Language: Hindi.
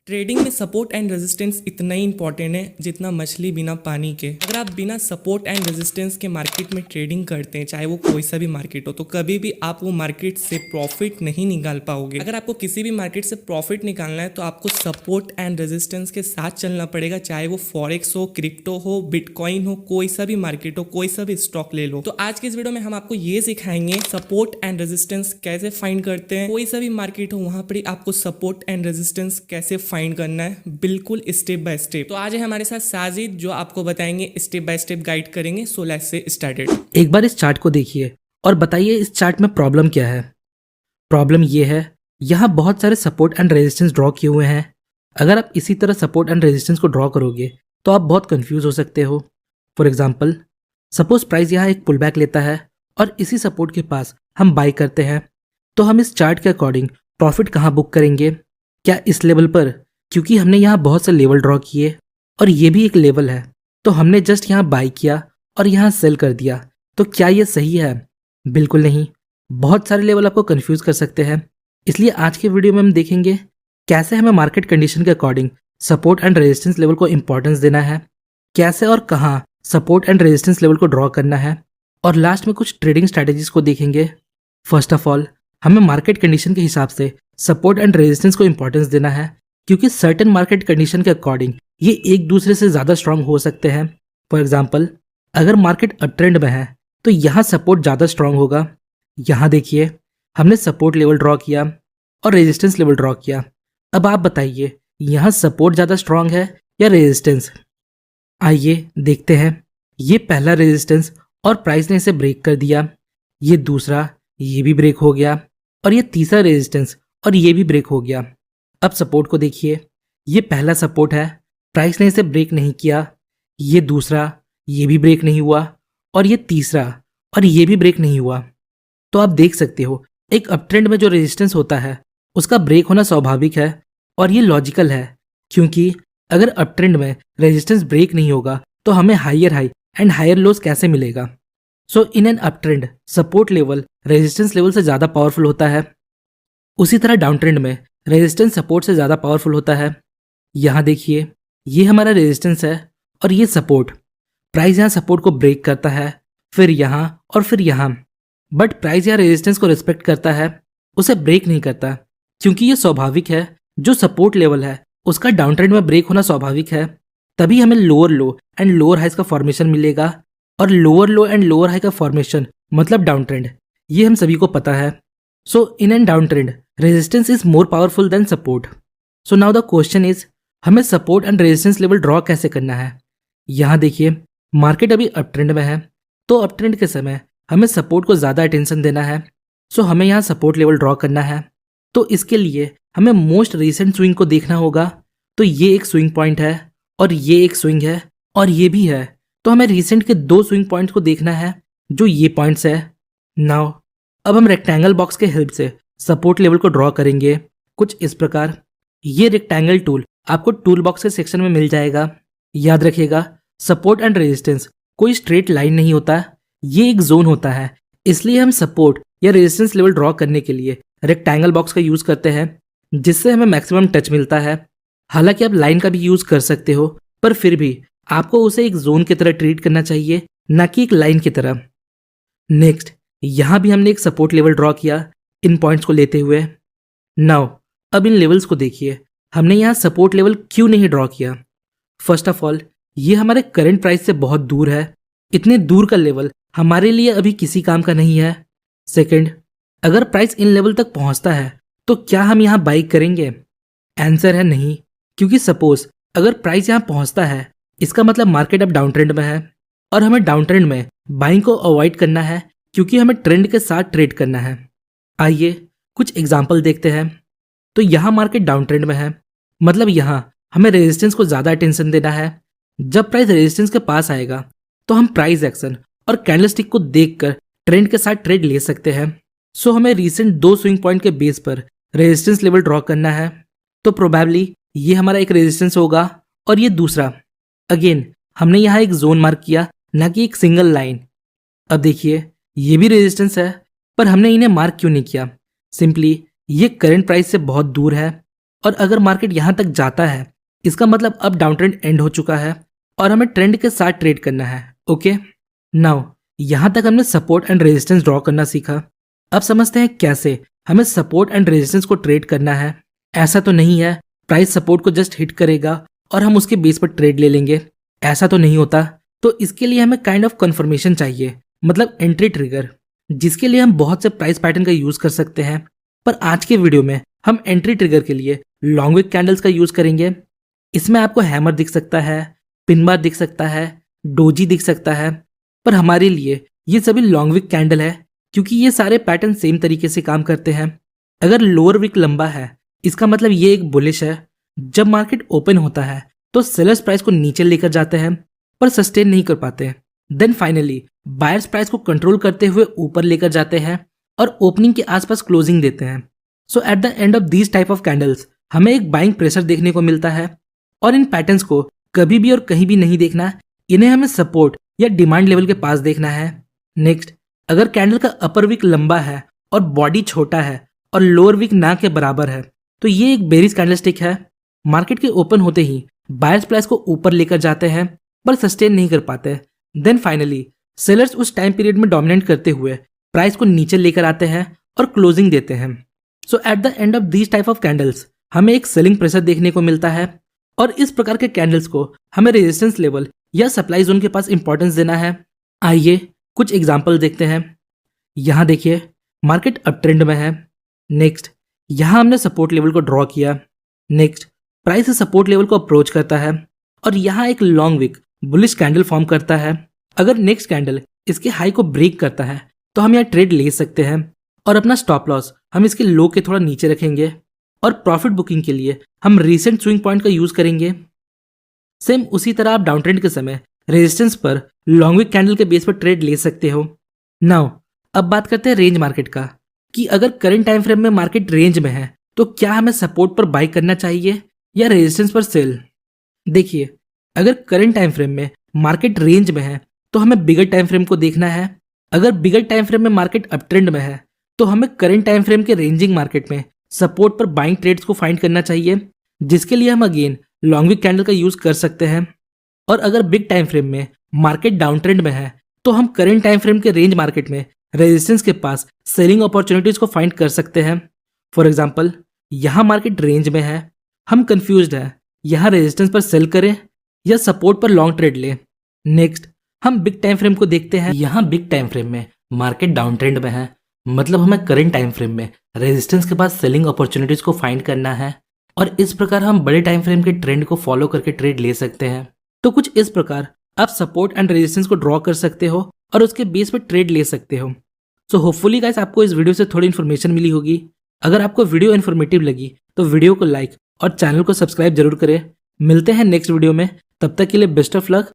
ट्रेडिंग में सपोर्ट एंड रेजिस्टेंस इतना ही इंपॉर्टेंट है जितना मछली बिना पानी के। अगर आप बिना सपोर्ट एंड रेजिस्टेंस के मार्केट में ट्रेडिंग करते हैं, चाहे वो कोई सा भी मार्केट हो, तो कभी भी आप वो मार्केट से प्रॉफिट नहीं निकाल पाओगे। अगर आपको किसी भी मार्केट से प्रॉफिट निकालना है तो आपको सपोर्ट एंड रेजिस्टेंस के साथ चलना पड़ेगा, चाहे वो फॉरेक्स हो, क्रिप्टो हो, बिटकॉइन हो, कोई सा भी मार्केट हो, कोई सा भी स्टॉक ले लो। तो आज के इस वीडियो में हम आपको ये सिखाएंगे सपोर्ट एंड रेजिस्टेंस कैसे फाइंड करते हैं। कोई सा भी मार्केट हो वहां पर आपको सपोर्ट एंड रेजिस्टेंस कैसे फाइंड करना है, बिल्कुल स्टेप बाय स्टेप। तो आज है हमारे साथ साजिद जो आपको बताएंगे, स्टेप बाय स्टेप गाइड करेंगे। So let's say started. एक बार इस चार्ट को देखिए और बताइए इस चार्ट में प्रॉब्लम क्या है। प्रॉब्लम ये है, यहाँ बहुत सारे सपोर्ट एंड रेजिस्टेंस ड्रॉ किए हुए हैं। अगर आप इसी तरह सपोर्ट एंड रेजिस्टेंस को ड्रॉ करोगे तो आप बहुत कंफ्यूज हो सकते हो। फॉर एग्जाम्पल, सपोज प्राइस यहाँ एक पुल बैक लेता है और इसी सपोर्ट के पास हम बाई करते हैं, तो हम इस चार्ट के अकॉर्डिंग प्रॉफिट कहाँ बुक करेंगे? क्या इस लेवल पर? क्योंकि हमने यहाँ बहुत से लेवल ड्रॉ किए और ये भी एक लेवल है, तो हमने जस्ट यहाँ बाई किया और यहाँ सेल कर दिया, तो क्या ये सही है? बिल्कुल नहीं। बहुत सारे लेवल आपको कंफ्यूज कर सकते हैं। इसलिए आज के वीडियो में हम देखेंगे कैसे हमें मार्केट कंडीशन के according support and resistance level को इंपॉर्टेंस देना है, कैसे और कहाँ सपोर्ट एंड रेजिस्टेंस लेवल को ड्रॉ करना है, और लास्ट में कुछ ट्रेडिंग स्ट्रैटेजीज को देखेंगे। फर्स्ट ऑफ ऑल, हमें मार्केट कंडीशन के हिसाब से सपोर्ट एंड रेजिस्टेंस को इंपॉर्टेंस देना है, क्योंकि सर्टेन मार्केट कंडीशन के अकॉर्डिंग ये एक दूसरे से ज़्यादा स्ट्रांग हो सकते हैं। फॉर एग्जाम्पल, अगर मार्केट अप ट्रेंड में है तो यहाँ सपोर्ट ज़्यादा स्ट्रांग होगा। यहाँ देखिए, हमने सपोर्ट लेवल ड्रॉ किया और रेजिस्टेंस लेवल ड्रॉ किया। अब आप बताइए, यहाँ सपोर्ट ज़्यादा स्ट्रांग है या रेजिस्टेंस? आइए देखते हैं। ये पहला रेजिस्टेंस और प्राइस ने इसे ब्रेक कर दिया। ये दूसरा, ये भी ब्रेक हो गया, और ये तीसरा रेजिस्टेंस और ये भी ब्रेक हो गया। अब सपोर्ट को देखिए, ये पहला सपोर्ट है, प्राइस ने इसे ब्रेक नहीं किया। ये दूसरा, ये भी ब्रेक नहीं हुआ, और ये तीसरा और ये भी ब्रेक नहीं हुआ। तो आप देख सकते हो, एक अप ट्रेंड में जो रेजिस्टेंस होता है उसका ब्रेक होना स्वाभाविक है और ये लॉजिकल है, क्योंकि अगर अप ट्रेंड में रेजिस्टेंस ब्रेक नहीं होगा तो हमें हाई एंड हायर लोस कैसे मिलेगा? So in an up trend support level resistance level से ज़्यादा पावरफुल होता है। उसी तरह डाउन ट्रेंड में रेजिस्टेंस सपोर्ट से ज़्यादा पावरफुल होता है। यहाँ देखिए, ये हमारा रेजिस्टेंस है और ये सपोर्ट। प्राइस यहाँ सपोर्ट को ब्रेक करता है, फिर यहाँ और फिर यहाँ, बट प्राइस यहाँ रेजिस्टेंस को रिस्पेक्ट करता है, उसे ब्रेक नहीं करता, क्योंकि ये स्वाभाविक है। जो सपोर्ट लेवल है उसका डाउन ट्रेंड में ब्रेक होना स्वाभाविक है, तभी हमें lower low and lower highs का फॉर्मेशन मिलेगा, और lower low and lower high का फॉर्मेशन मतलब डाउन ट्रेंड, ये हम सभी को पता है। So in a down trend resistance is more powerful than support. So now the question is, हमें support and resistance level draw कैसे करना है? यहाँ देखिए, मार्केट अभी अप ट्रेंड में है, तो अप ट्रेंड के समय हमें सपोर्ट को ज़्यादा अटेंशन देना है। सो हमें यहाँ सपोर्ट लेवल ड्रॉ करना है। तो इसके लिए हमें मोस्ट रिसेंट स्विंग को देखना होगा। तो ये एक स्विंग पॉइंट है और ये एक स्विंग है और ये भी है, तो हमें रिसेंट के दो स्विंग पॉइंट्स को देखना है जो ये पॉइंट्स है। नाउ अब हम रेक्टेंगल बॉक्स के हेल्प से सपोर्ट लेवल को ड्रॉ करेंगे कुछ इस प्रकार। ये रेक्टेंगल टूल आपको टूल बॉक्स के सेक्शन में मिल जाएगा। याद रखिएगा, सपोर्ट एंड रेजिस्टेंस कोई स्ट्रेट लाइन नहीं होता, ये एक जोन होता है। इसलिए हम सपोर्ट या रेजिस्टेंस लेवल ड्रॉ करने के लिए रेक्टेंगल बॉक्स का यूज करते हैं, जिससे हमें मैक्सिमम टच मिलता है। हालांकि आप लाइन का भी यूज कर सकते हो, पर फिर भी आपको उसे एक जोन की तरह ट्रीट करना चाहिए, ना कि एक लाइन की तरह। नेक्स्ट, यहाँ भी हमने एक सपोर्ट लेवल ड्रॉ किया इन पॉइंट्स को लेते हुए। नाउ अब इन लेवल्स को देखिए, हमने यहाँ सपोर्ट लेवल क्यों नहीं ड्रॉ किया? फर्स्ट ऑफ ऑल, ये हमारे करंट प्राइस से बहुत दूर है। इतने दूर का लेवल हमारे लिए अभी किसी काम का नहीं है। सेकंड, अगर प्राइस इन लेवल तक पहुंचता है तो क्या हम यहाँ बाई करेंगे? आंसर है नहीं, क्योंकि सपोज अगर प्राइस यहाँ पहुंचता है, इसका मतलब मार्केट अब डाउन ट्रेंड में है और हमें डाउन ट्रेंड में बाइंग को अवॉइड करना है, क्योंकि हमें ट्रेंड के साथ ट्रेड करना है। आइए कुछ एग्जाम्पल देखते हैं। तो यहाँ मार्केट डाउन ट्रेंड में है, मतलब यहाँ हमें रेजिस्टेंस को ज़्यादा अटेंशन देना है। जब प्राइस रेजिस्टेंस के पास आएगा तो हम प्राइस एक्शन और कैंडलस्टिक को देखकर ट्रेंड के साथ ट्रेड ले सकते हैं। सो हमें रिसेंट दो स्विंग पॉइंट के बेस पर रेजिस्टेंस लेवल ड्रॉ करना है। तो प्रोबेबली ये हमारा एक रेजिस्टेंस होगा और ये दूसरा। अगेन हमने यहाँ एक जोन मार्क किया, ना कि एक सिंगल लाइन। अब देखिए, ये भी रेजिस्टेंस है, पर हमने इन्हें मार्क क्यों नहीं किया? सिंपली ये करंट प्राइस से बहुत दूर है और अगर मार्केट यहाँ तक जाता है इसका मतलब अब डाउन ट्रेंड एंड हो चुका है और हमें ट्रेंड के साथ ट्रेड करना है। ओके, नाउ यहाँ तक हमने सपोर्ट एंड रेजिस्टेंस ड्रॉ करना सीखा। अब समझते हैं कैसे हमें सपोर्ट एंड रेजिस्टेंस को ट्रेड करना है। ऐसा तो नहीं है प्राइस सपोर्ट को जस्ट हिट करेगा और हम उसके बेस पर ट्रेड ले लेंगे, ऐसा तो नहीं होता। तो इसके लिए हमें काइंड ऑफ कंफर्मेशन चाहिए, मतलब एंट्री ट्रिगर, जिसके लिए हम बहुत से प्राइस पैटर्न का यूज कर सकते हैं। पर आज के वीडियो में हम एंट्री ट्रिगर के लिए लॉन्ग विक कैंडल्स का यूज करेंगे। इसमें आपको हैमर दिख सकता है, पिन बार दिख सकता है, डोजी दिख सकता है, पर हमारे लिए ये सभी लॉन्ग विक कैंडल है क्योंकि ये सारे पैटर्न सेम तरीके से काम करते हैं। अगर लोअर विक लंबा है इसका मतलब ये एक बुलिश है। जब मार्केट ओपन होता है तो सेलर्स प्राइस को नीचे लेकर जाते हैं पर सस्टेन नहीं कर पाते। देन फाइनली बायर्स प्राइस को कंट्रोल करते हुए ऊपर लेकर जाते हैं और ओपनिंग के आसपास क्लोजिंग देते हैं। So at the end of these type of candles हमें एक बाइंग प्रेशर देखने को मिलता है और इन पैटर्न्स को कभी भी और कहीं भी नहीं देखना, इन्हें हमें सपोर्ट या डिमांड लेवल के पास देखना है। नेक्स्ट, अगर कैंडल का अपर विक लंबा है और बॉडी छोटा है और लोअर विक ना के बराबर है तो ये एक बेरिश कैंडलस्टिक है। मार्केट के ओपन होते ही बायर्स प्राइस को ऊपर लेकर जाते हैं पर सस्टेन नहीं कर पाते। देन फाइनली सेलर्स उस टाइम पीरियड में डोमिनेट करते हुए प्राइस को नीचे लेकर आते हैं और क्लोजिंग देते हैं। So at the end of these type of candles हमें एक सेलिंग प्रेशर देखने को मिलता है और इस प्रकार के कैंडल्स को हमें रेजिस्टेंस लेवल या सप्लाई जोन के पास इंपॉर्टेंस देना है। आइए कुछ एग्जांपल देखते हैं। यहाँ देखिए मार्केट अप ट्रेंड में है। नेक्स्ट, यहाँ हमने सपोर्ट लेवल को ड्रॉ किया। नेक्स्ट, प्राइस सपोर्ट लेवल को अप्रोच करता है और यहाँ एक long wick bullish candle form करता है। अगर नेक्स्ट कैंडल इसके हाई को ब्रेक करता है तो हम यहाँ ट्रेड ले सकते हैं और अपना स्टॉप लॉस हम इसके लो के थोड़ा नीचे रखेंगे और प्रॉफिट बुकिंग के लिए हम रीसेंट स्विंग पॉइंट का यूज करेंगे। सेम उसी तरह आप डाउन ट्रेंड के समय रेजिस्टेंस पर लॉन्ग विक कैंडल के बेस पर ट्रेड ले सकते हो। नाउ अब बात करते हैं रेंज मार्केट का, कि अगर करंट टाइम फ्रेम में मार्केट रेंज में है तो क्या हमें सपोर्ट पर बाई करना चाहिए या रेजिस्टेंस पर सेल। देखिए, अगर करंट टाइम फ्रेम में मार्केट रेंज में है तो हमें बिगर टाइम फ्रेम को देखना है। अगर बिगर टाइम फ्रेम में मार्केट अप ट्रेंड में है तो हमें करंट टाइम फ्रेम के रेंजिंग मार्केट में सपोर्ट पर बाइंग ट्रेड्स को फाइंड करना चाहिए, जिसके लिए हम अगेन लॉन्ग विक कैंडल का यूज कर सकते हैं। और अगर बिग टाइम फ्रेम में मार्केट डाउन ट्रेंड में है तो हम करंट टाइम फ्रेम के रेंज मार्केट में रेजिस्टेंस के पास सेलिंग अपॉर्चुनिटीज को फाइंड कर सकते हैं। फॉर एग्जांपल, यहाँ मार्केट रेंज में है, हम कंफ्यूज्ड है यहाँ रेजिस्टेंस पर सेल करें या सपोर्ट पर लॉन्ग ट्रेड लें। नेक्स्ट, हम बिग टाइम फ्रेम को देखते हैं। यहाँ बिग टाइम फ्रेम में मार्केट डाउन ट्रेंड में है, मतलब हमें करंट टाइम फ्रेम में रेजिस्टेंस के पास सेलिंग अपॉर्चुनिटीज को फाइंड करना है और इस प्रकार हम बड़े टाइम फ्रेम के ट्रेंड को फॉलो करके ट्रेड ले सकते हैं। तो कुछ इस प्रकार आप सपोर्ट एंड रेजिस्टेंस को ड्रॉ कर सकते हो और उसके बेस पर ट्रेड ले सकते हो। सो होपफुली गाइस आपको इस वीडियो से थोड़ी इन्फॉर्मेशन मिली होगी। अगर आपको वीडियो इन्फॉर्मेटिव लगी तो वीडियो को लाइक और चैनल को सब्सक्राइब जरूर करें। मिलते हैं नेक्स्ट वीडियो में, तब तक के लिए बेस्ट ऑफ लक।